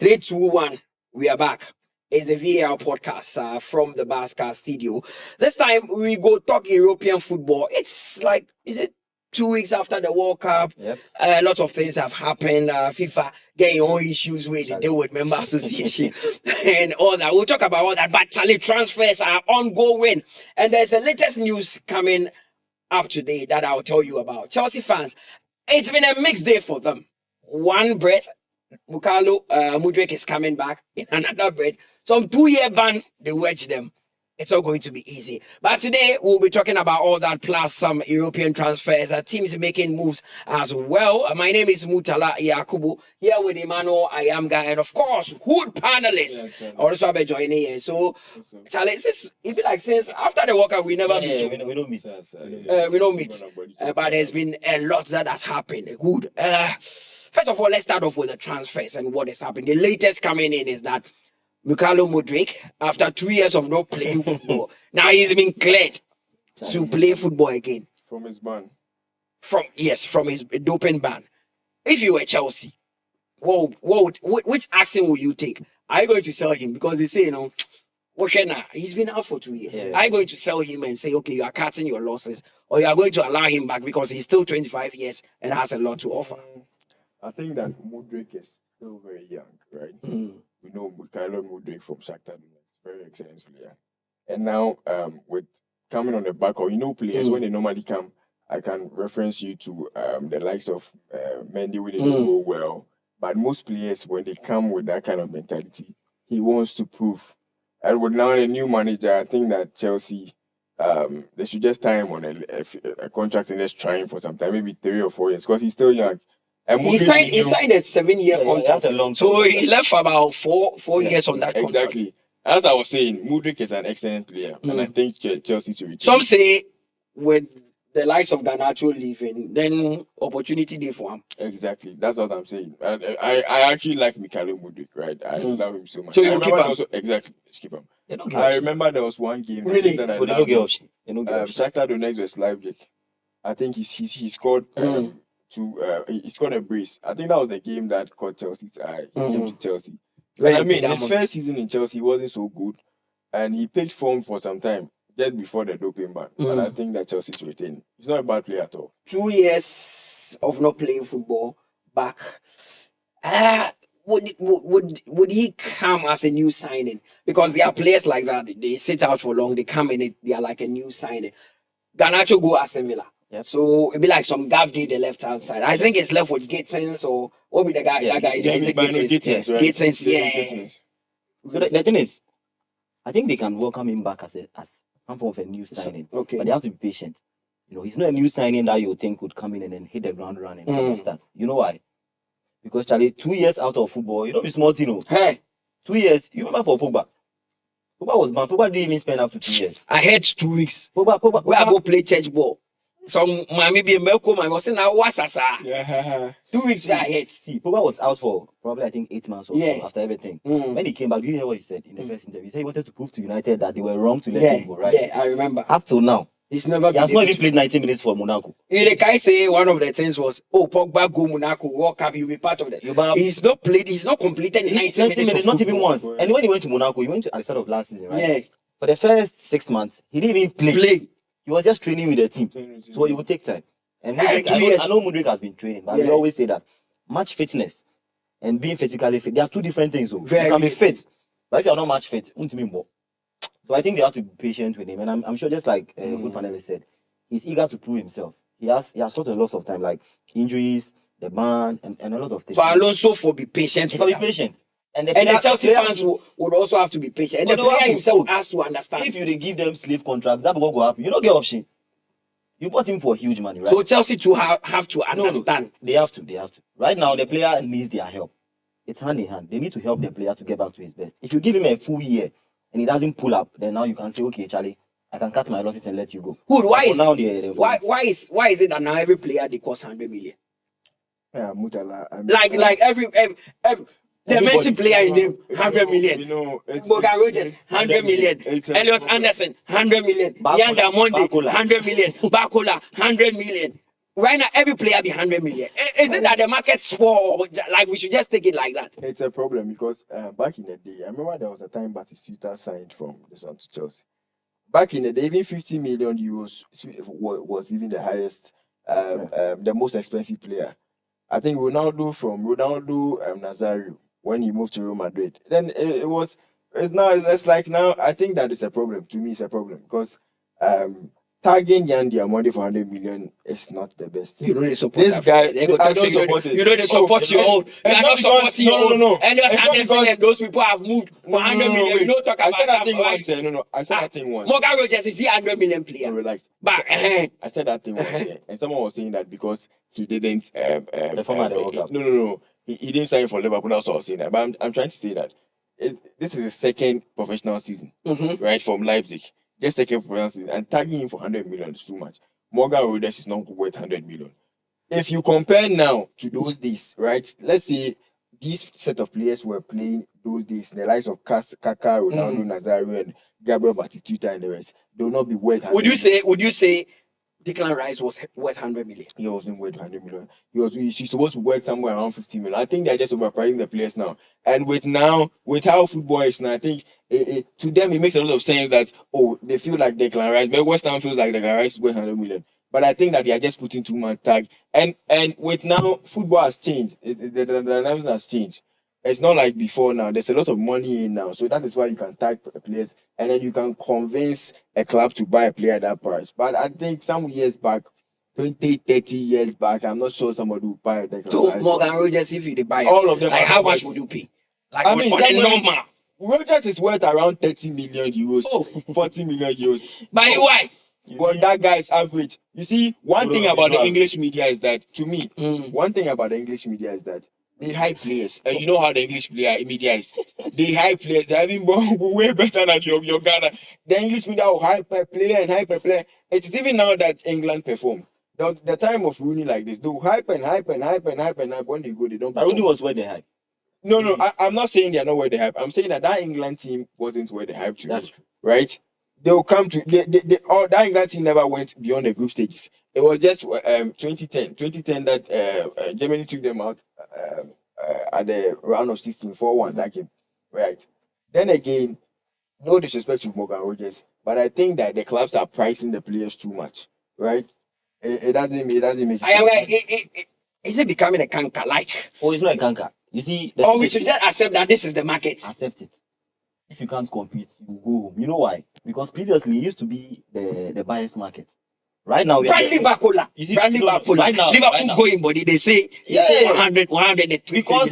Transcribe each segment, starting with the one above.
3, 2, 1. We are back. It's the VAR podcast from the Buzzcast studio. This time we go talk European football. It's like, is it 2 weeks after the World Cup? Yep. A lot of things have happened. FIFA getting all issues where they deal with member association and all that. We'll talk about all that. But Charlie, transfers are ongoing. And there's the latest news coming up today that I'll tell you about. Chelsea fans, it's been a mixed day for them. One breath, Mudryk is coming back. In another breath, some 2-year ban, they wedge them. It's not going to be easy. But today, we'll be talking about all that, plus some European transfers. Teams making moves as well. My name is Mutala Yakubu, here with Emmanuel Ayamga, and of course, Hood panelists. Also, I'll be joining here. So, Charlie, it be like since after the World Cup, we never meet. We don't meet. We don't meet. But there's been a lot that has happened. Good. First of all, let's start off with the transfers and what has happened. The latest coming in is that Mudryk, after 2 years of not playing football, now he's been cleared to play football again. From his ban. From his doping ban. If you were Chelsea, which action will you take? Are you going to sell him? Because they say, he's been out for 2 years. Yeah. Are you going to sell him and say, okay, you are cutting your losses, or you are going to allow him back because he's still 25 years and has a lot to offer? I think that Mudryk is still very young, right? We know Mudryk from Shakhtar Donetsk, very excellent player. And now, with coming on the back, or players when they normally come, I can reference you to the likes of Mendy when they don't go well. But most players, when they come with that kind of mentality, he wants to prove. And with now a new manager, I think that Chelsea, they should just tie him on a contract and just try him for some time, maybe 3 or 4 years, because he's still young. And He signed a 7-year contract. that's a long So term. he left for about four years on that contract. Exactly. As I was saying, Mudryk is an excellent player, and I think Chelsea to retain. Some say with the likes of Garnacho leaving, then opportunity there for him. Exactly. That's what I'm saying. I actually like Mudryk, right? I love him so much. So you I will keep remember him? also, exactly. Just keep him. They don't get I option. remember there was one game Really? that I But they don't loved. get option. They don't get option. Shakhtar Donetsk vs Leipzig. I think he scored he scored a brace. I think that was the game that caught Chelsea's eye. He came to Chelsea. When I he mean, played his that first season in Chelsea wasn't so good, and he picked form for some time just before the doping ban. And I think that Chelsea to retain. He's not a bad player at all. 2 years of not playing football back. Would he come as a new signing? Because there are players like that. They sit out for long. They come in. They are like a new signing. Garnacho go Aston Villa. Yep. So it'd be like some gap the left hand side. I think it's left with Gittins or what be the guy? Yeah, That guy. Jamie Gittins, right? Gittins, yeah. Gittins. So the thing is, I think they can welcome him back as some form of a new signing. Okay. But they have to be patient. He's not a new signing that you think would come in and then hit the ground running and start. You know why? Because Charlie, 2 years out of football, be small, Hey, 2 years. You remember for Pogba? Pogba was banned. Pogba didn't even spend up to 2 years. I had 2 weeks. Pogba. Where I go play church ball. Some mommy be Melko, my was now wasasa. Yeah. 2 weeks I had. See, Pogba was out for probably, I think, 8 months or Yeah. so after everything. Mm. When he came back, do you hear what he said in the first interview? He said he wanted to prove to United that they were wrong to let Yeah, him go, right? yeah, I remember. Up till now, He's never he has been not able even played 90 minutes for Monaco. The guy say one of the things was, Pogba go Monaco, World Cup, you'll be part of that. He's not played, he's not completed 90 minutes of not even football. once. And when he went to Monaco, he went to at the start of last season, right? Yeah, For the first 6 months, he didn't even play. He was just training with the team. So it would take time. And Mudryk, 2 years. I know Mudryk has been training, but we Yeah. always say that match fitness and being physically fit, they are two different things. So you Very. can be fit, but if you are not match fit, won't mean more. So I think they have to be patient with him. And I'm sure, just like good panelist said, he's eager to prove himself. He has sort of lots of time, like injuries, the ban, and a lot of things. for Alonso for be patient. So be patient. And the Chelsea fans would also have to be patient. And the But they player have to- himself has to understand. if you give them slave contract, that will go happen. You don't get option. You bought him for huge money, right? So Chelsea to have to No, understand. they have to. Right now, the player needs their help. It's hand in hand. They need to help the player to get back to his best. If you give him a full year and he doesn't pull up, then now you can say, okay, Charlie, I can cut my losses and let you go. Good. Why So is now why is it that now every player they cost 100 million? Yeah, Mutala. I mean, Like every the Messi player in him 100 million. Boga Rogers 100 million. Elliot Anderson 100 million. Bakola. Yanda Monde 100 million. Bakola 100 million. right now every player be 100 million. Is it that the market's for like we should just take it like that? It's a problem because back in the day, I remember there was a time Batista signed from this one to Chelsea. Back in the day, even 50 million euros was even the highest, the most expensive player. I think Ronaldo Nazario when he moved to Real Madrid. Then it's like now I think that is a problem. To me, it's a problem because tagging Yann Diamonde for 100 million is not the best. You know they support this guy. I don't support it. You know they support your own. You are not supporting your own. No. Elliot Anderson and those people have moved for 100 million. You don't talk about that. I said that thing once. No. I said that thing once. Morgan Rogers is he 100 million player? No, relax. But I said that thing once, and someone was saying that because he didn't. No. He didn't sign for Liverpool. That's what I was saying that. But I'm trying to say that this is his second professional season, right, from Leipzig. Just second professional season, and tagging him for 100 million is too much. Morgan Rogers is not worth 100 million. If you compare now to those days, right? Let's say these set of players were playing those days, the likes of Kaká, Ronaldo, Nazario, and Gabriel Batistuta and the rest. They will not be worth. Would you say Declan Rice was worth 100 million? He wasn't worth 100 million. She's supposed to be worth somewhere around 50 million. I think they're just overpricing the players now. And with how football is now, I think to them it makes a lot of sense that they feel like Declan Rice, but West Ham feels like Declan Rice is worth 100 million. But I think that they are just putting too much tag. And with now football has changed. The dynamics has changed. It's not like before now. There's a lot of money in now. So that is why you can tag players and then you can convince a club to buy a player at that price. But I think some years back, 20, 30 years back, I'm not sure somebody would buy that. So Morgan Rogers, if you buy all of them, like how much would you pay? Like normal. Rogers is worth around 30 million euros, 40 million euros. By why? But that guy is average. You see, one thing about the English media is that, to me, they hype players. And you know how the English media is. They hype players. They're even way better than your Ghana. The English media will hype a player and hype a player. It's even now that England perform. The time of Rooney like this, they'll hype and hype. When they go, they don't perform. Rooney was where they hype. No, I'm not saying they're not where they hype. I'm saying that England team wasn't where they hype to. That's true. Right? They'll come to that England team never went beyond the group stages. It was just 2010 that Germany took them out at the round of 16 4-1 that game, right? Then again, no disrespect to Morgan Rogers, but I think that the clubs are pricing the players too much, right? It doesn't make it. Is it becoming a canker? It's not a canker. You see, we should just accept that this is the market. Accept it. If you can't compete, you go home. You know why? Because previously it used to be the buyer's market. Right now, Bradley Barcola. Right now, Liverpool going body. They say 100 because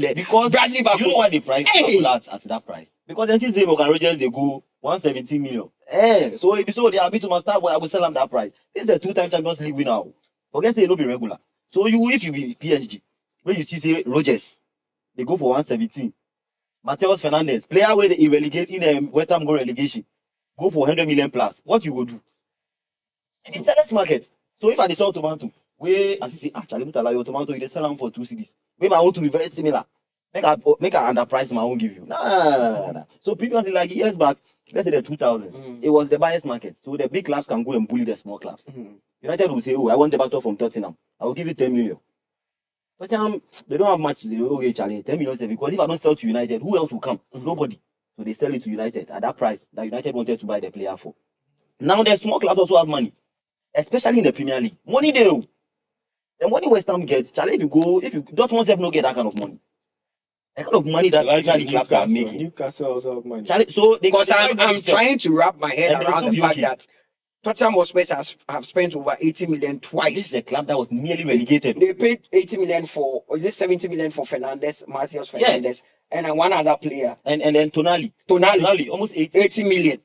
Bradley Barcola. You know why they price Barcola at that price? Because then since Morgan Rogers they go 117 million. So if so they are bid to my star boy, I will sell them that price. This is a 2-time Champions League winner. Forget say it will be regular. So if you be PSG, when you see Rogers, they go for 117. Mateus Fernandez, player where they relegate in the West Ham go relegation, go for 100 million plus. What you go do? It's a seller's market. So if I sell tomato, where as you say, actually Mutala your tomato, you sell them for 2 cedis. Maybe I want to be very similar. Make a underprice, I won't give you. Nah. So previously, like years back, let's say the 2000s, it was the buyer's market. So the big clubs can go and bully the small clubs. United will say, I want the battle from Tottenham. I will give you 10 million. But they don't have much to say, okay, Charlie, 10 million. Because if I don't sell to United, who else will come? Nobody. So they sell it to United at that price that United wanted to buy the player for. Now the small clubs also have money, especially in the Premier League. Money there. The money West Ham gets, Charlie, if you Dortmund have no get that kind of money. The kind of money that Premier League clubs are making. Newcastle also have money. Charlie, so because I'm trying to wrap my head around the fact that Tottenham have spent over 80 million twice. This is a club that was nearly relegated. They paid 80 million for, or is it 70 million for Matheus Fernandez, and one other player. And then Tonali, almost 80 million.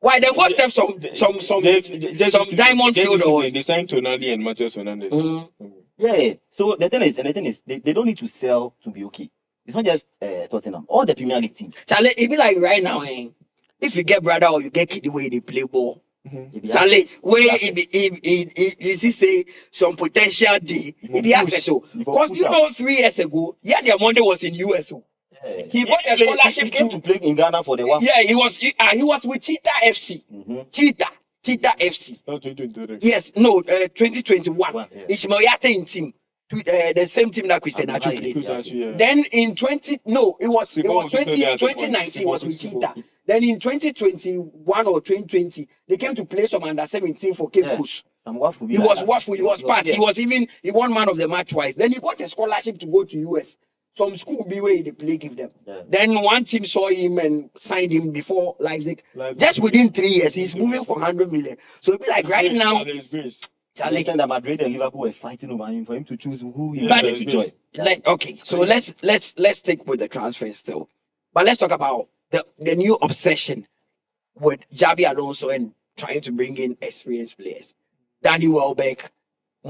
Why they got them some diamond field? They signed Tonali and Matheus Fernandez. Yeah. So the thing is, they don't need to sell to be okay. It's not just Tottenham. All the Premier League teams. Charlie, it be like right now, if you get brother or you get kid the way they play ball. Charlie, where you see say some potential D, it asset. Because 3 years ago, their money was in USO. He got a scholarship to play in Ghana for the one. Yeah, he was with Cheetah FC. Cheetah Cheetah FC. Not 2023. Yes, no, 2021. Yeah. Ishmael Yatta in team. The same team that Christian Achu Aye, played. Exactly, yeah. Then in 20, no, it was Simon 20, Simon 2019 was with Simon. Cheetah. Then in 2021 or 2020, they came to play some under 17 for Cape Yeah. Coast. Some waffle. He was Waffle, he was part. yeah. He won man of the match twice. Then he got a scholarship to go to US. Some school be where they play give them. Yeah. Then one team saw him and signed him before Leipzig. Leipzig. Just within 3 years, he's moving for 100 million. So it'll be like right now, There's grace. Charlie. That Madrid and Liverpool were fighting over him for him to choose who he But- wanted to join. Okay, so let's stick with the transfer still. But let's talk about the new obsession with Javi Alonso and trying to bring in experienced players. Danny Welbeck,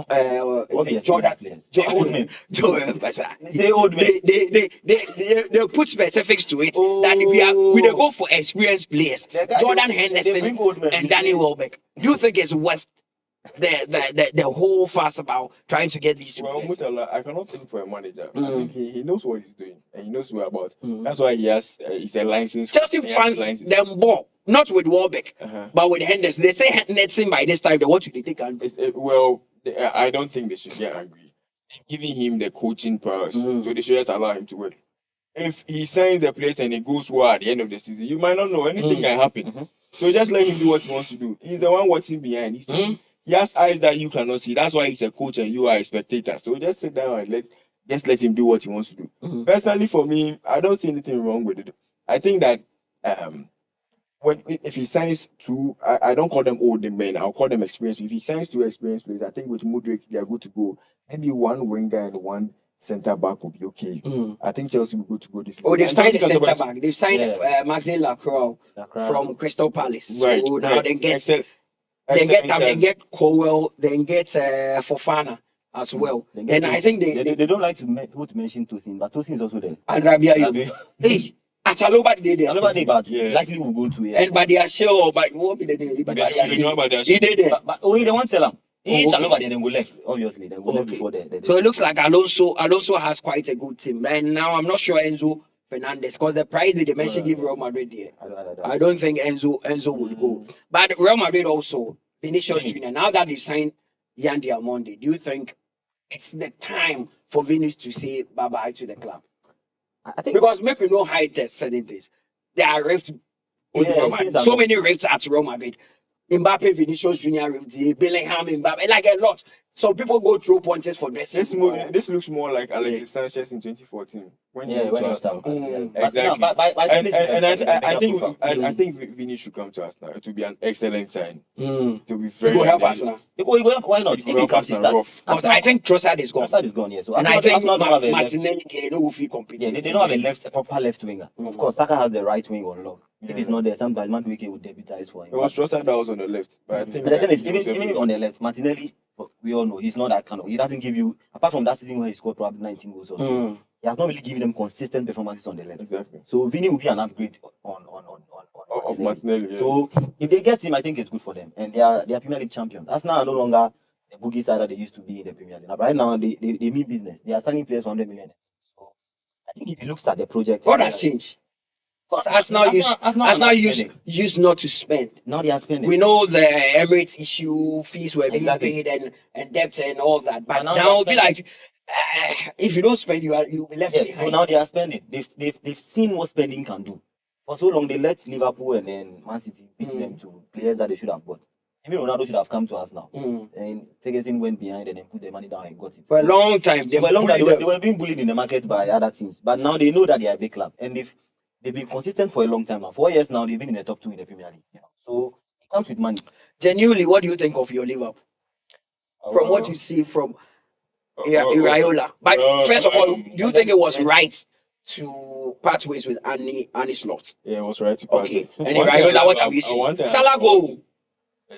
Obviously, Jordan, players. Jordan, men. they old men. they put specifics to it that we dey go for experienced players. The guy- Jordan they bring Henderson old men. and Danny Welbeck. Do you think it's worth the whole fuss about trying to get these two Well, players? Mutala, I cannot think for a manager. I Mm. think he knows what he's doing and he knows what about. Mm. That's why he has he's a license. Chelsea he has fans license. them ball, not with Welbeck, Uh-huh. but with Henderson. They say Henderson by this time they want you to take and I don't think they should get angry. Giving him the coaching powers, Mm. so they should just allow him to work. If he signs the place and he goes well at the end of the season, you might not know anything can happen. Mhm. So just let him do what he wants to do. He's the one watching behind. He has eyes that you cannot see. That's why he's a coach and you are a spectator. So just sit down and let him do what he wants to do. Mhm. Personally, for me, I don't see anything wrong with it. I think that if he signs two, I don't call them old men. I'll call them experienced. If he signs two experienced players, I think with Mudryk they are good to go. Maybe one winger and one centre back will be okay. Mm. I think Chelsea will be good to go this season. Oh, they've And signed a Chelsea can centre survive- back. They've signed Yeah. Maxine Lacroix from Crystal Palace. Right. So now they get Excellent. they get Excellent. Cowell, then get Fofana as well. They get And I think they don't like to people to mention Tosin, but Tosin is also there. and Rabia, Rabi- hey, Achaloba did there. Nobody, but Yeah. likely will go to it. And but they are sure, but what be the day? But you know about that. He did there. But only the one seller. Oh, Each okay. and over there, then go left. Obviously, then go left Okay. before the So it looks like Alonso has quite a good team. And now I'm not sure Enzo Fernandez, because the price they mentioned give Real Madrid here. I don't think Enzo would go. But Real Madrid also, Vinicius Jr. Now that they've signed Yan Diamonde, do you think it's the time for Vinicius to say bye-bye to the club? I think Because make you know high test certain things. There are rifts in Yeah, Real Madrid. things are So not- many rifts at Real Madrid. Mbappe, Vinicius Jr., Bellingham, Mbappe, like a lot. So people go through punches for dressing. This looks more like Alexis Sanchez in 2014 when he yeah, moved when to you Arsenal. start. Exactly. I think I think Vinny should come to us now. It will be an excellent sign. Mm. To be He very will help amazing. us now. why not? It If will he help comes, us he now, starts. But I think Trossard is gone. Trossard is gone, yeah. So And I think Arsenal don't have a left. Martinelli can no fit compete. Yeah, they don't have a proper left winger. Of course, Saka has the right wing on lock. If he's not there, sometimes Madueke would deputize for him. It was Trossard that was on the left, but I think. But the thing is, he was even on the left, Martinelli, we all know he's not that kind of. He doesn't give you, apart from that season where he scored probably 19 goals or so, he has not really given them consistent performances on the left. Exactly. So Vinny will be an upgrade on Of Martinelli. Yeah. So if they get him, I think it's good for them, and they are Premier League champions. Arsenal are no longer the boogie side that they used to be in the Premier League. Now, right now, they mean business. They are signing players for 100 million. So I think if he looks at the project, What has changed? Because Arsenal used not to spend. Now they are spending. We know the Emirates issue, fees were being Exactly. paid and debts and all that. But But now now they it'll are be like, if you don't spend, you'll be left Yeah, behind. so now they are spending. They've seen what spending can do. For so long, they let Liverpool and then Man City beat them to players that they should have bought. Even Ronaldo should have come to us now. And Ferguson went behind and then put the money down and got it. For a long time, For a long time, bullied they were being bullied in the market by other teams. But now they know that they are a big club. And they've been consistent for a long time now. 4 years now, they've been in the top 2 in the Premier League. You know? So it comes with money. Genuinely, what do you think of your Liverpool? From what you see from Iraola. But first of all, do you think it was right to part ways with Annie Slot? Yeah, it was right to pass. Okay. it. And One thing I Iraola, love what have about- you seen? one thing I Salah love go. about-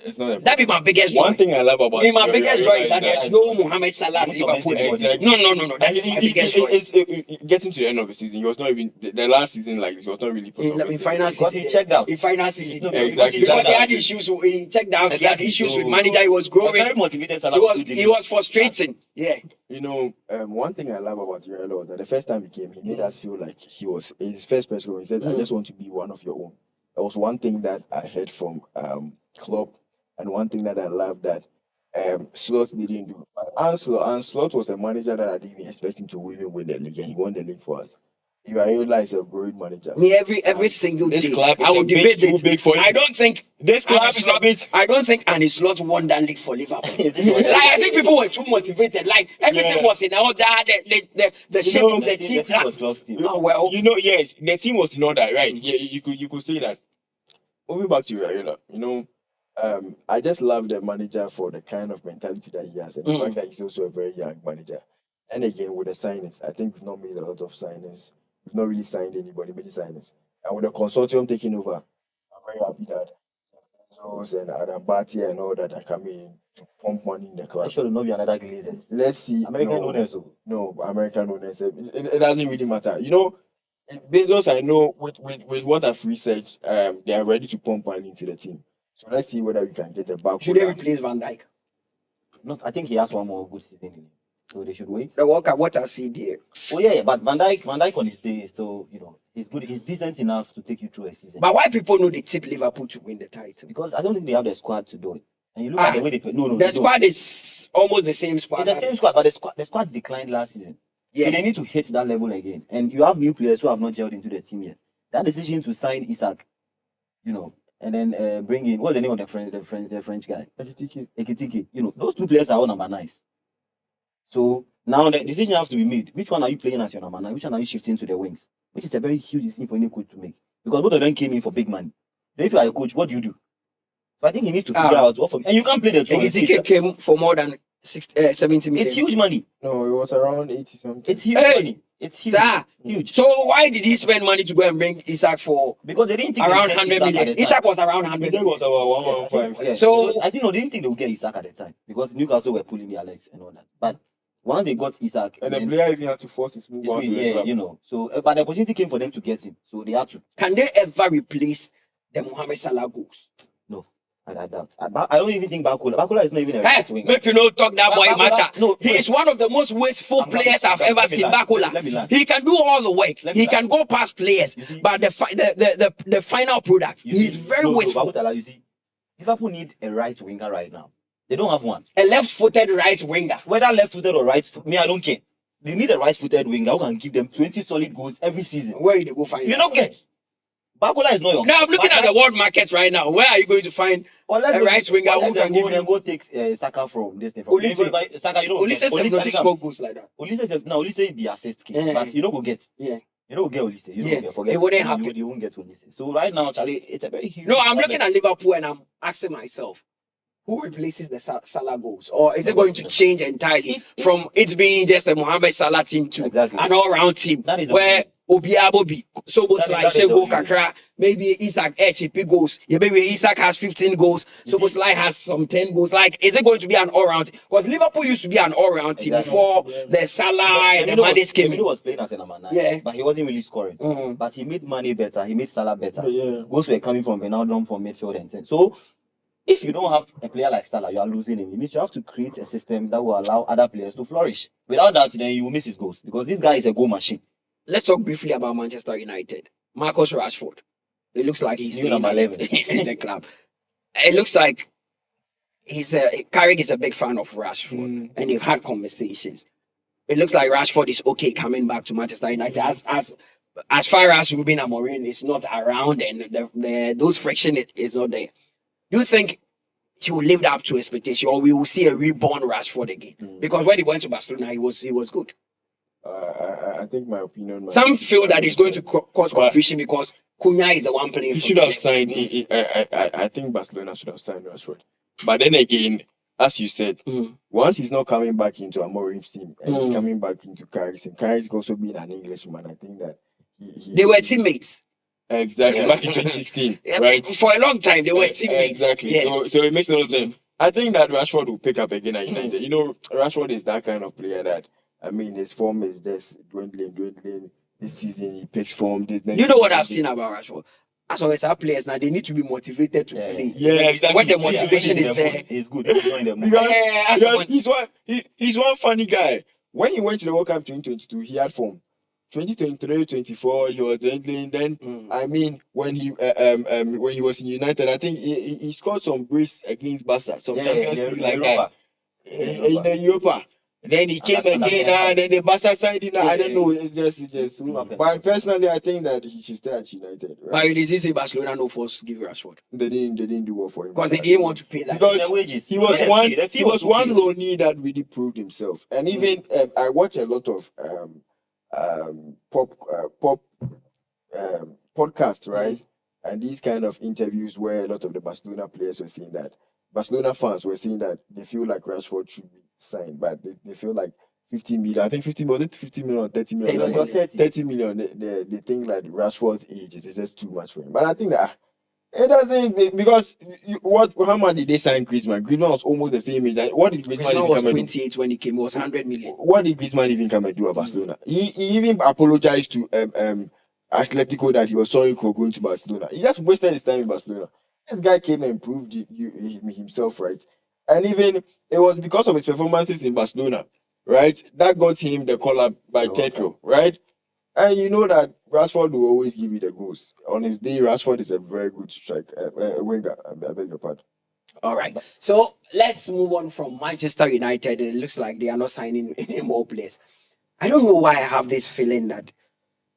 It's not a That be my biggest joy. One thing I love about My biggest joy is that Iraola there's no Mohamed Salah at Don't Liverpool. torment Exactly. No. That's my biggest joy. Getting to the end of the season, he was not even the last season. Like, he was not really. In final Because season, he checked out. In final season, No, Exactly. because he Checked had out. issues. He checked out. He had Exactly. issues with So- manager. He was growing. Very motivated Salah. He was frustrating. Yeah. You know, one thing I love about Iraola was that the first time he came, he made us feel like he was his first press conference. He said, "I just want to be one of your own." That was one thing that I heard from Klopp and one thing that I love that Slot didn't do. But Slot was a manager that I didn't expect him to even win the league, and he won the league for us. You realize a great manager. Me every single this day. club is I will a bit debate too it. big for him. I don't think This club is a bit. I don't think Arne Slot won that league for Liverpool. I think people were too motivated. Like everything was in order. The shape of the team. was Klopp's team. Oh, well, Yes, the team was in order, right? Yeah, you could say that. Moving back to Raiola, I just love the manager for the kind of mentality that he has, and the fact that he's also a very young manager. And again, with the signings, I think we've not made a lot of signings. We've not really signed anybody, many signings. And with the consortium taking over, I'm very happy that Zos and Adam Batia and all that are coming in to pump money in the club. That should not be another Glazers. Let's see. American owners. No, American owners. It doesn't really matter. Bezos, I know with what I've researched, they are ready to pump money into the team. So let's see whether we can get a back. should they replace Van Dijk? Not, I think he has one more good season in him. So they should wait. The worker, what I see there. Oh yeah, but Van Dijk on his day is still, he's good. He's decent enough to take you through a season. But why people know they tip Liverpool to win the title? Because I don't think they have the squad to do it. And you look at the way they play. No, the squad is almost the same squad. It's the same squad, but the squad declined last season. Yeah. So they need to hit that level again. And you have new players who have not gelled into the team yet. That decision to sign Isak, and then bring in, what's the name of the French guy? Ekitike. Those two players are all number 9s. So now the decision has to be made. Which one are you playing as your number 9? Which one are you shifting to the wings? Which is a very huge decision for any coach to make. Because both of them came in for big money. Then if you are a coach, what do you do? So I think he needs to figure out what and you can't play the two. Ekitike came for more than 70 million. It's huge money. No, it was around 80 something. It's huge money. It's huge. Sir, huge. So why did he spend money to go and bring Isak for? Because they didn't think around 100 million. Isak was around 100 It was about 115. Yeah. So I think they didn't think they would get Isak at the time because Newcastle were pulling their legs and all that. But once they got Isak, and the player even had to force his move out to the club. So but the opportunity came for them to get him, so they had to. Can they ever replace the Mohamed Salah goals? No, I doubt. I don't even think Bakula is not even a Hey, winger. make you know talk that boy matter. No, he is one of the most wasteful players I've ever seen. Bakula. He can do all the work. He can go past players, but the final product, he's very wasteful. You see, Liverpool need a right winger right now. They don't have one. A left-footed right winger. Whether left-footed or right, I don't care. They need a right-footed winger who can give them 20 solid goals every season. Where do they go find? You don't get. Bakula is not your. Now I'm looking at the world market right now. Where are you going to find a right winger who can give you? Go take Saka from this thing. Olise. Saka, Olise doesn't score goals like that. Olise be assist king, but you don't go get. Yeah. You don't get Olise. You don't get. Forget. It wouldn't happen. You won't get Olise. So right now, Charlie, it's a very huge. No, I'm looking at Liverpool and I'm asking myself, who replaces the Salah goals? Or is it going to change entirely from it being just a Mohamed Salah team to an all-round team where Obiabo be so both like Shego Kakra, maybe Isak HP goals, maybe Isak has 15 goals, so both like has some 10 goals. Like, is it going to be an all-round? Because Liverpool used to be an all-round team before the Salah and the Manes came in. He was playing as a number 9, but he wasn't really scoring. But he made Mane better, he made Salah better. Goals were coming from Ronaldo from midfield and 10. So if you don't have a player like Salah, you are losing him. It means you have to create a system that will allow other players to flourish. Without that, then you will miss his goals because this guy is a goal machine. Let's talk briefly about Manchester United. Marcus Rashford. It looks like he's staying number 11 in the club. It looks like Carrick is a big fan of Rashford, and they've had conversations. It looks like Rashford is okay coming back to Manchester United. As far as Ruben Amorim is not around and those friction is not there. Do you think he will live up to expectation, or we will see a reborn Rashford again? Because when he went to Barcelona, he was good. I think my opinion. Some feel that he's going to cause confusion because Cunha is the one playing. He should have signed. I think Barcelona should have signed Rashford. But then again, as you said, once he's not coming back into Amorim's team and he's coming back into Carrick's team, Carrick's also being an Englishman. I think that they were teammates. Exactly, back in 2016, right? For a long time, they were teammates. Exactly. Yeah. So it makes a lot of sense. I think that Rashford will pick up again at United. Rashford is that kind of player that, his form is just dwindling. This season he picks form. This next. You know what I've seen about Rashford? As always, our players now they need to be motivated to play. Yeah, exactly. When the motivation is there, he's good. He's not in the mood. Because he's one funny guy. When he went to the World Cup 2022, he had form. 2023-24, he was handling. Then I mean, when he was in United, I think he scored some brace against Barca, some Champions League like that in the Europa. Then he came again, and then the Barca side, I don't know. It's just. But personally, I think that he should stay at United. Right? But you did say Barcelona no force give Rashford. They didn't do well for him because they didn't want to pay that. Because he was one loanee that really proved himself. And even I watch a lot of pop podcasts, right? And these kind of interviews where a lot of the Barcelona players were saying that Barcelona fans were saying that they feel like Rashford should be signed, but they feel like 50 million. I think 50 million, 30 million. 30 million. They think like Rashford's age is just too much for him. But I think that it doesn't, because how much did they sign Griezmann? Griezmann was almost the same age. What did Griezmann was 28 when he came. It was 100 million. What did Griezmann even come and do at Barcelona? He even apologized to Atletico that he was sorry for going to Barcelona. He just wasted his time in Barcelona. This guy came and proved himself, right? And even it was because of his performances in Barcelona, right? That got him the call-up by Teco, right? And you know that Rashford will always give you the goals. On his day, Rashford is a very good winger. I beg your pardon. All right. So let's move on from Manchester United. It looks like they are not signing any more players. I don't know why I have this feeling that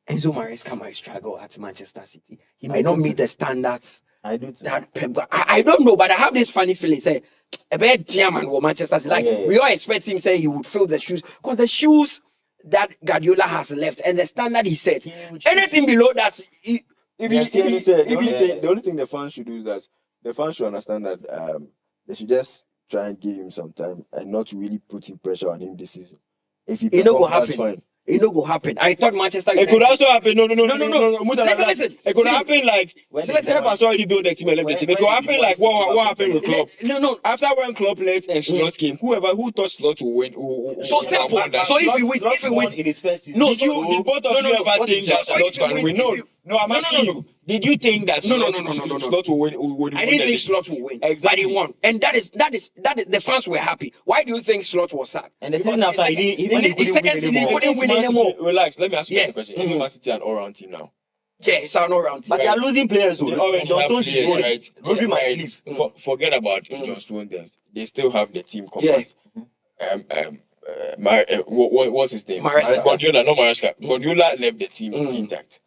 Enzo Maresca might struggle at Manchester City. He may not meet the standards. I do too. That Pep. I don't know, but I have this funny feeling. Say a bad diamond or Manchester City. Like we all expect him say he would fill the shoes, because the shoes that Guardiola has left and the standard he set, anything below that. The only thing the fans should do is that the fans should understand that they should just try and give him some time and not really putting pressure on him this season. If he performs, that's fine. It not go happen. I thought Manchester United. It could also happen. No. Mutala, listen. It could happen like Pep has already built the team and left the team. It could happen like what happened with Klopp. No. After when Klopp left and Slot came, who thought Slot would win? So simple. So if he wins in his first season. No, did both of you ever think that Slot can win? No, I'm asking you. Did you think that Slot will win? I didn't think Slot will win. Exactly. But he won, and that is the fans were happy. Why do you think Slot was sacked? And the season after, he couldn't win anymore. Relax. Let me ask you a question. Isn't Man City an all-round team now? Yeah, it's an all-round team. But they are losing players. They already have players, right? Rodri might leave. Forget about John Stones. They still have the team compact. What's his name? Guardiola, not Maresca. Guardiola left the team intact.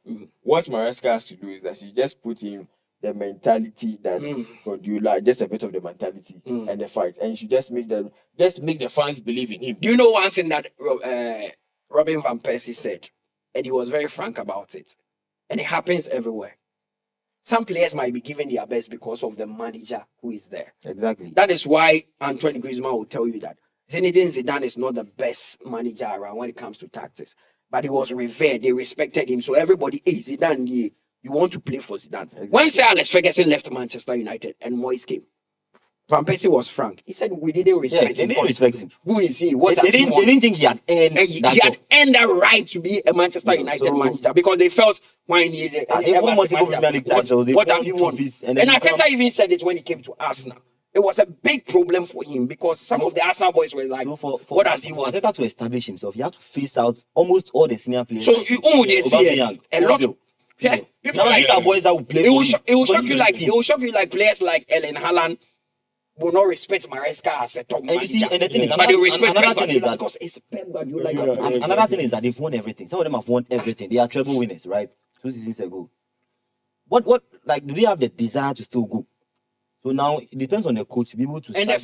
What Maresca has to do is that he just put in the mentality that Guardiola, just a bit of the mentality and the fight, and you should just make the fans believe in him. Do you know one thing that Robin van Persie said, and he was very frank about it, and it happens everywhere. Some players might be giving their best because of the manager who is there. Exactly. That is why Antoine Griezmann will tell you that Zinedine Zidane is not the best manager around when it comes to tactics, but he was revered. They respected him. So everybody, hey, Zidane, you want to play for Zidane. Exactly. When Sir Alex Ferguson left Manchester United and Moyes came, Van Persie was frank. He said, we didn't respect him. They didn't respect him. Who is he? They didn't think he had earned he had earned the right to be a Manchester United manager, because they felt when he what have you won? And Arteta even said it when he came to Arsenal. It was a big problem for him, because some of the Arsenal boys were like, what does he want? Arteta to establish himself, he had to face out almost all the senior players. So they see a lot of people like that boys that will play. It will shock you like players like Erling Haaland will not respect Maresca as a top manager. And the thing is, but they respect Pep Guardiola because it's Pep Guardiola. Another thing is that they've won everything. Some of them have won everything. They are treble winners, right? 2 seasons ago. What like, do they have the desire to still go? So now it depends on the coach to be able to. And the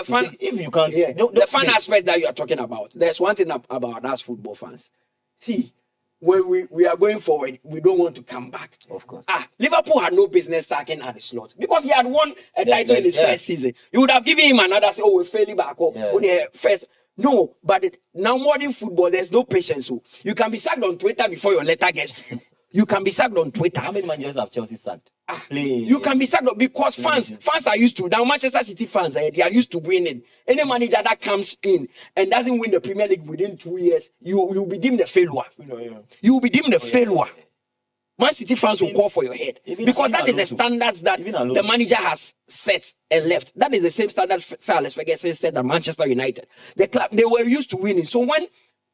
fun, if you can't, the fun aspect that you are talking about. There's one thing about us football fans. See, when we are going forward, we don't want to come back. Of course. Liverpool had no business sacking at the slot because he had won a title in his first season. You would have given him another, say, we're failing back. First. No, but now modern football, there's no patience. So you can be sacked on Twitter before your letter gets to you. You can be sacked on Twitter. How many managers have Chelsea sacked? You can be sacked because fans are used to. Now Manchester City fans, they are used to winning. Any manager that comes in and doesn't win the Premier League within 2 years, you'll be deemed a failure. You will be deemed a failure. Man City fans will call for your head because that is the standards that the manager has set and left. That is the same standard Sir Alex Ferguson said at Manchester United. The club, they were used to winning. So when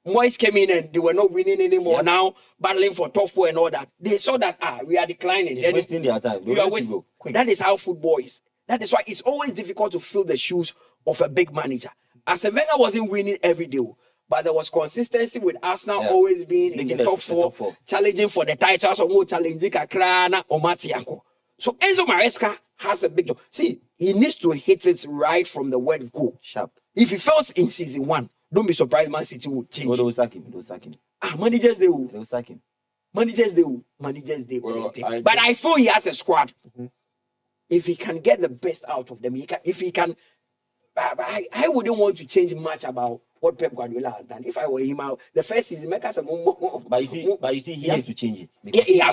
Moyes came in and they were not winning anymore. Yeah. Now battling for top 4 and all that. They saw that we are declining. It's wasting their time. You are wasting. That is how football is. That is why it's always difficult to fill the shoes of a big manager. As a Wenger wasn't winning every day, but there was consistency with Arsenal always being in the top four, challenging for the titles or more challenging Kakrana or Matiako. So Enzo Maresca has a big job. See, he needs to hit it right from the word go. Sharp. If he fails in season 1, don't be surprised Man City will change. Oh, they will sack him. Managers they will. They will sack him. Managers they will. Well, but I feel he has a squad. If he can get the best out of them, if he can. I wouldn't want to change much about what Pep Guardiola has done. If I were him out, the first season, make us a But you see, he has to change it.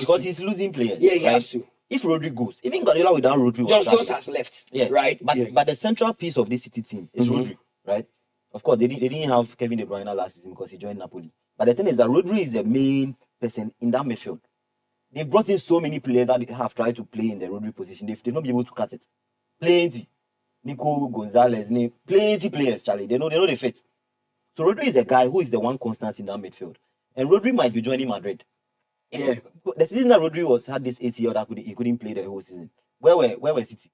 Because he's losing players. Yeah, he has to. If Rodri goes, even Guardiola without Rodri, John Stones has left. Yeah, right. But the central piece of this City team is Rodri, right? Of course, they didn't have Kevin De Bruyne last season because he joined Napoli. But the thing is that Rodri is the main person in that midfield. They brought in so many players that have tried to play in the Rodri position. They've not been able to cut it. Plenty. Nico Gonzalez, plenty players, Charlie. They know they fit. So Rodri is the guy who is the one constant in that midfield. And Rodri might be joining Madrid. Yeah. The season that Rodri had this ACL that he couldn't play the whole season. Where were City?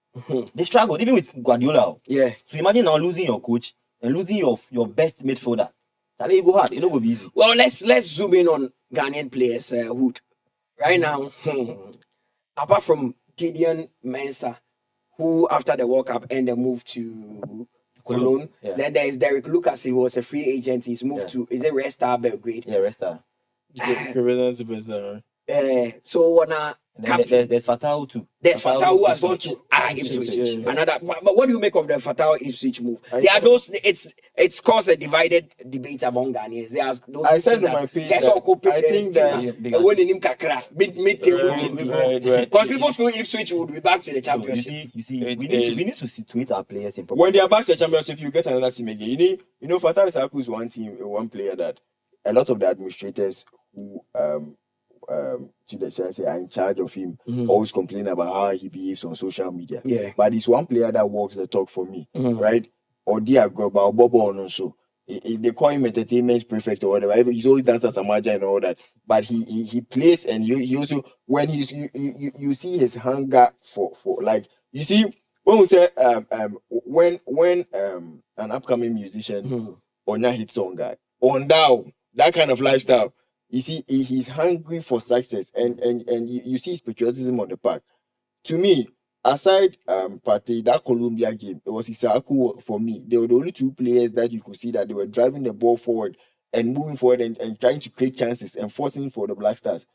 They struggled, even with Guardiola. Yeah. So imagine now losing your coach and losing your best midfielder. Charlie, you go hard. It don't go be easy. Well, let's zoom in on Ghanaian players, Hood. Right now, apart from Gideon Mensah, who after the World Cup and moved to Cologne. Yeah. Then there is Derek Lucas. He was a free agent. He's moved to, is it Red Star Belgrade? Yeah, Red Star. So there's Fatau too. There's Fatau who has gone to Ipswich. Yeah. Another. But what do you make of the Fatau Ipswich move? There are those. It's caused a divided debate among Ghanaians. There's those. I said on my page that I think that when in him kakra mid-table team, because people feel Ipswich would be back to the championship. You see, we need to situate our players in proper. when they are back to the championship, you get another team again. You know, Fatah Itaku is one player that a lot of the administrators who should I say are in charge of him always complain about how he behaves on social media. Yeah. But he's one player that walks the talk for me, right? Or Diagoba or Bobo or so. They call him entertainment prefect or whatever. He's always danced as a Maja and all that. But he plays, and he also, when you see his hunger for like, you see when we say when an upcoming musician on a hit song guy on that kind of lifestyle, you see he's hungry for success, and you see his patriotism on the park. To me, aside Partey, that Colombia game, it was Isaku for me. They were the only two players that you could see that they were driving the ball forward and moving forward and trying to create chances and forcing for the Black Stars.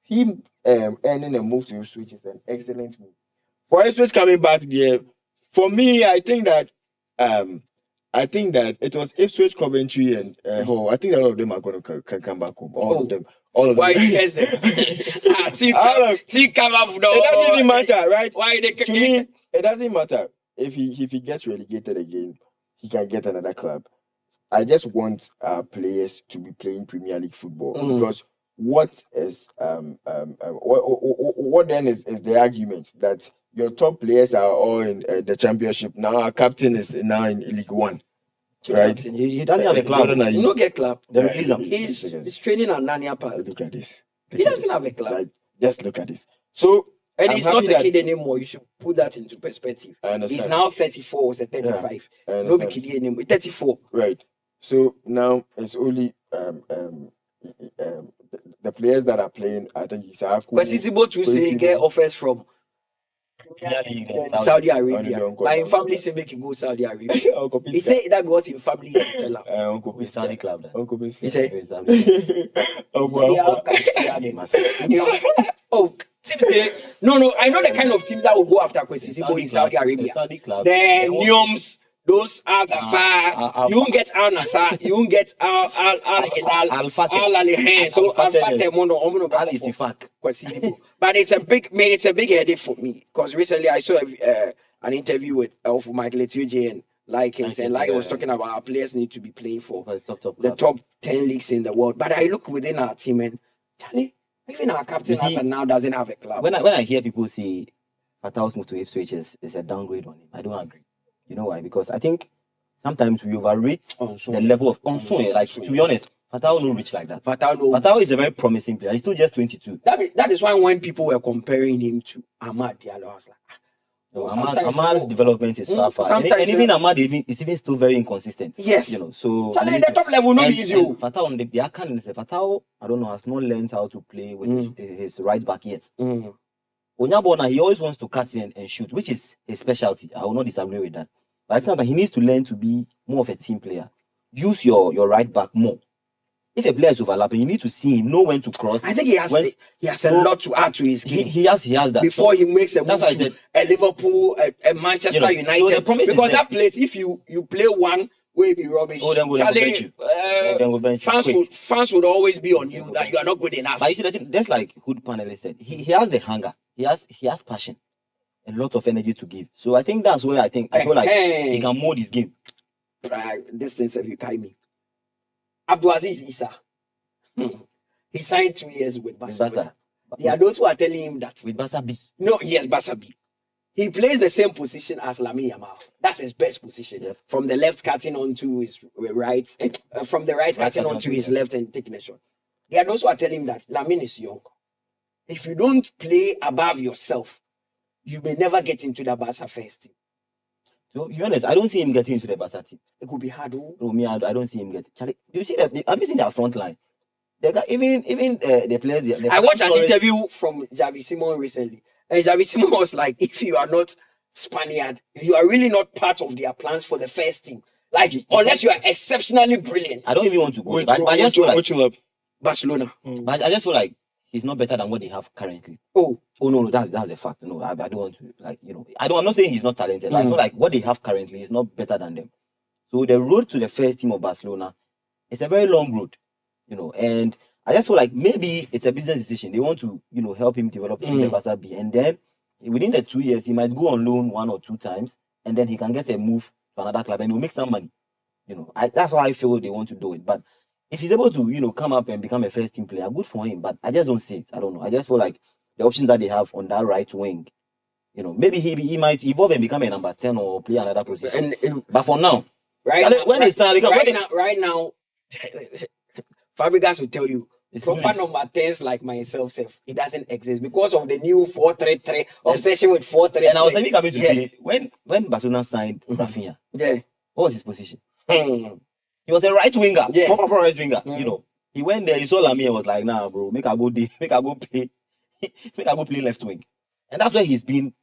Him earning a move to Ipswich is an excellent move. For Ipswich coming back there, for me, I think that it was Ipswich, Coventry, and Hull. I think a lot of them are going to come back home. All of them. Why you guys there? Team come up. No. It doesn't even matter, right? Why they? To me, it doesn't matter if he gets relegated again. He can get another club. I just want players to be playing Premier League football because what then is the argument that your top players are all in the Championship now? Our captain is now in League One. Right? He doesn't have a club. You don't get club. They release him. He's training at Nanya Park. Look at this. He doesn't have a club. Like, just look at this. So, and I'm he's not happy a kid anymore. You should put that into perspective. I understand. He's now 34 or 35. I No understand. be kid anymore. 34. Right. So now it's only the players that are playing. I think Isaku. Because it's able to say get offers from Saudi Arabia. But in family say make you go Saudi Arabia. He say that what in family tell him. Uncle With Saudi club. Uncle He say teams they, no, I know the kind of teams that will go after Kwesi Sibo in Saudi Arabia. Saudi club. The Nyoms, those Al Ghaffar, you won't get Al Nassr, you won't get Al Hilal, Al Alihen, so Al Fateh Mono, Al Ittifaq. Kwesi Sibo. But it's a big headache for me because recently I saw an interview with of Michael Etioje and he was talking about our players need to be playing for the top 10 leagues in the world. But I look within our team and Charlie, even our captain as of now doesn't have a club. When I hear people say Fatah's move to Ipswich is a downgrade on him, I don't agree. You know why? Because I think sometimes we overrate the level of Onsun. Like, to be honest, Fatao no reach like that. Fatao is a very promising player. He's still just 22. That is why when people were comparing him to Ahmad Diallo, I was like, Amad's development is far. And even Ahmad is even still very inconsistent. Yes. So the top level not easy. Fatao on the Fatao, I don't know, has not learned how to play with his right back yet. Onyabona, he always wants to cut in and shoot, which is his specialty. I will not disagree with that. But at the same time, he needs to learn to be more of a team player. Use your right back more. If a player is overlapping, you need to see him, know when to cross. I think he has a lot to add to his game. He has that. Before he makes a move to a Liverpool, a Manchester United. So because that place, if you play one, will be rubbish. Then we'll bench you. Fans would always be on you that you are not good enough. But you see, that's like Hood panelist said. He has the hunger. He has passion. A lot of energy to give. So I think that's where I feel like he can mold his game. This thing, if you carry me. Abdulaziz Issa. He signed 2 years with Barcelona. There are those who are telling him that. With Barca B. No, yes, Barca B. He plays the same position as Lamine Yamal. That's his best position. Yep. From the left cutting onto his right, from the right cutting onto his left and taking a shot. There are those who are telling him that Lamine is young. If you don't play above yourself, you may never get into the Barca first team. So, to be honest, I don't see him getting into the Barca team. It could be hard. No, me, I don't see him getting. Charlie, you see that? Have you seen their front line? They got even the players. I watched an interview from Xavi Simon recently, and Xavi Simon was like, "If you are not Spaniard, you are really not part of their plans for the first team. Like, unless you are exceptionally brilliant." I don't even want to go. But I just feel like Barcelona. But I just feel like he's not better than what they have currently. No, that's the fact. No, I don't want to, like, I'm not saying he's not talented. I feel like what they have currently is not better than them. So the road to the first team of Barcelona is a very long road, and I just feel like maybe it's a business decision. They want to, help him develop to the Barca B, and then within the 2 years he might go on loan 1 or 2 times, and then he can get a move to another club and he'll make some money. That's how I feel they want to do it. But if he's able to, come up and become a first team player, good for him. But I just don't see it. I don't know. I just feel like the options that they have on that right wing, maybe he might evolve and become a number 10 or play another position. But for now, right now, Fabregas will tell you, proper number 10s like myself, it doesn't exist because of the new 4-3-3 obsession with 4-3-3. And I was coming to say, when Barcelona signed Rafinha, what was his position? He was a right winger, proper right winger. He went there, he saw Lamine and was like, "Nah, bro, make I go play left wing," and that's where he's been.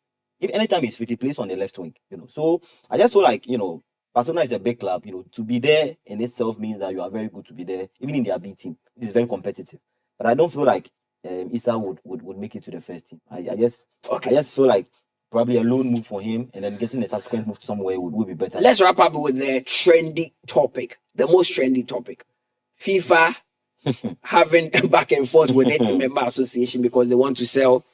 If anytime he's fit, he plays on the left wing. So I just feel like Barcelona is a big club. To be there in itself means that you are very good to be there, even in their B team. It is very competitive, but I don't feel like Issa would make it to the first team. I just feel like probably a loan move for him, and then getting a subsequent move somewhere would be better. Let's wrap up with the trendy topic, the most trendy topic. FIFA having back and forth with the member association because they want to sell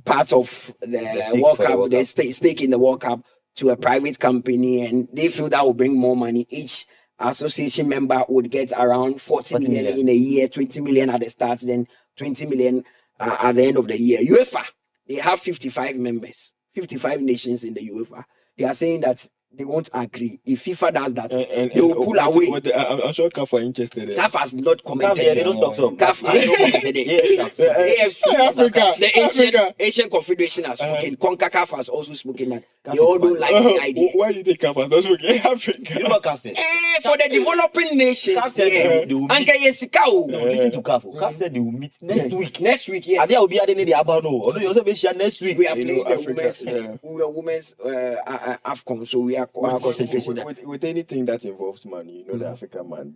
part of the World Cup, the stake in the World Cup to a private company, and they feel that will bring more money. Each association member would get around 40 million in a year, 20 million at the start, then 20 million at the end of the year. UEFA, they have 55 members. 55 nations in the UEFA. They are saying that they won't agree. If FIFA does that, they will pull away. I'm sure CAF are interested. CAF has not commented. They don't talk some. CAF has not commented. AFC, the Asian Confederation has spoken. CONCACAF has also spoken that they all don't like the idea. Why do you think CAF has not spoken? Africa. You know what CAF said? For the developing nations, CAF said they will meet. Listen to CAF. CAF said they will meet next week. Next week, yes. There will be you also be shared next week. We are playing the women's AFCON, so we are concentration. With anything that involves money, the African man,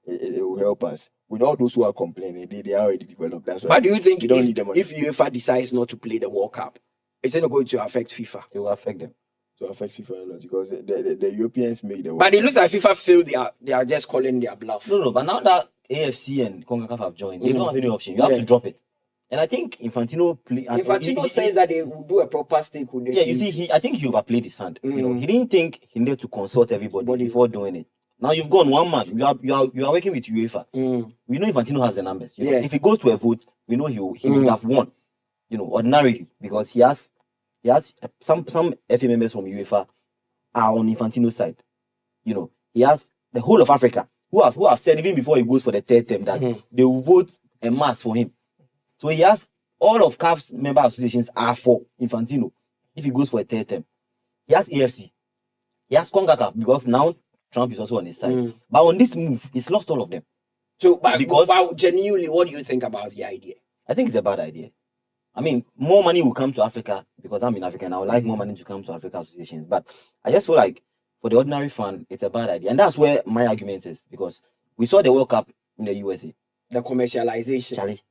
it will help us. With all those who are complaining, they are already developed. That's why. But do you think don't need the money. If UEFA decides not to play the World Cup, is it not going to affect FIFA? It will affect them. To affect FIFA a lot because the Europeans make the World But it looks like FIFA feel they are just calling their bluff. No, but now that AFC and CONCACAF have joined, they don't have any option. You have to drop it. And I think Infantino says that they will do a proper stakeholder. Yeah, you see, I think he overplayed his hand. He didn't think he needed to consult everybody before doing it. Now you've gone 1 month. You are working with UEFA. We know Infantino has the numbers. If he goes to a vote, we know he would have won. Ordinarily, because he has some FA members from UEFA are on Infantino's side. He has the whole of Africa who have said even before he goes for the third term that they will vote en masse for him. So he has all of CAF's member associations are for Infantino if he goes for a third term. He has AFC. He has CONCACAF because now Trump is also on his side. But on this move, he's lost all of them. So, but genuinely, what do you think about the idea? I think it's a bad idea. I mean, more money will come to Africa because I'm in Africa and I would like more money to come to Africa associations. But I just feel like for the ordinary fan, it's a bad idea. And that's where my argument is, because we saw the World Cup in the USA. The commercialization. Charlie,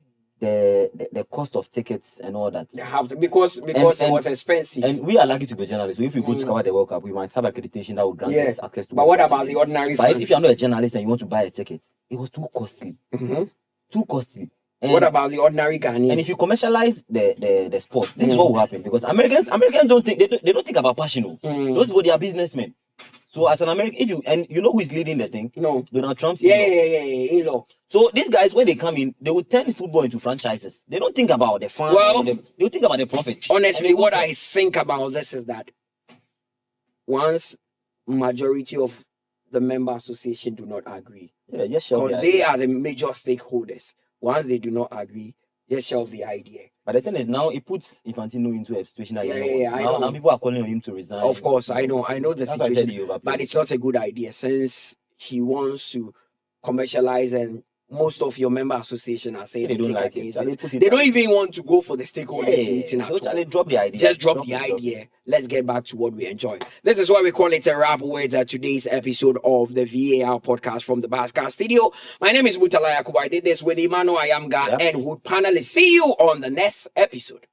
the cost of tickets and all that. They have to, because it was expensive. And we are lucky to be journalists. So if we go to cover the World Cup, we might have accreditation that would grant us access to. But what about the ordinary fan? But if you're not a journalist and you want to buy a ticket, it was too costly. Too costly. And what about the ordinary Ghanaian? And if you commercialize the sport, this is what will happen, because Americans don't think they don't think about passion. Those people, they are businessmen. So as an American, if you know who is leading the thing? No. Donald Trump's in-law. So these guys, when they come in, they will turn football into franchises. They don't think about the fun. Well, they will think about the profit. Honestly, what I think about this is that once majority of the member association do not agree, because they are the major stakeholders. Once they do not agree, just shelve the idea. But the thing is, now it puts Infantino into a situation that now people are calling on him to resign. Of course, I know the situation, but it's not a good idea since he wants to commercialize, and most of your member association are saying they don't like it. They don't even want to go for the stakeholders meeting at all. Drop the idea. Just drop the idea. Let's get back to what we enjoy. This is why we call it a wrap with today's episode of the VAR podcast from the Buzzcast studio. My name is Mutala. I did this with Emmanuel Ayamga and Hood panelists. See you on the next episode.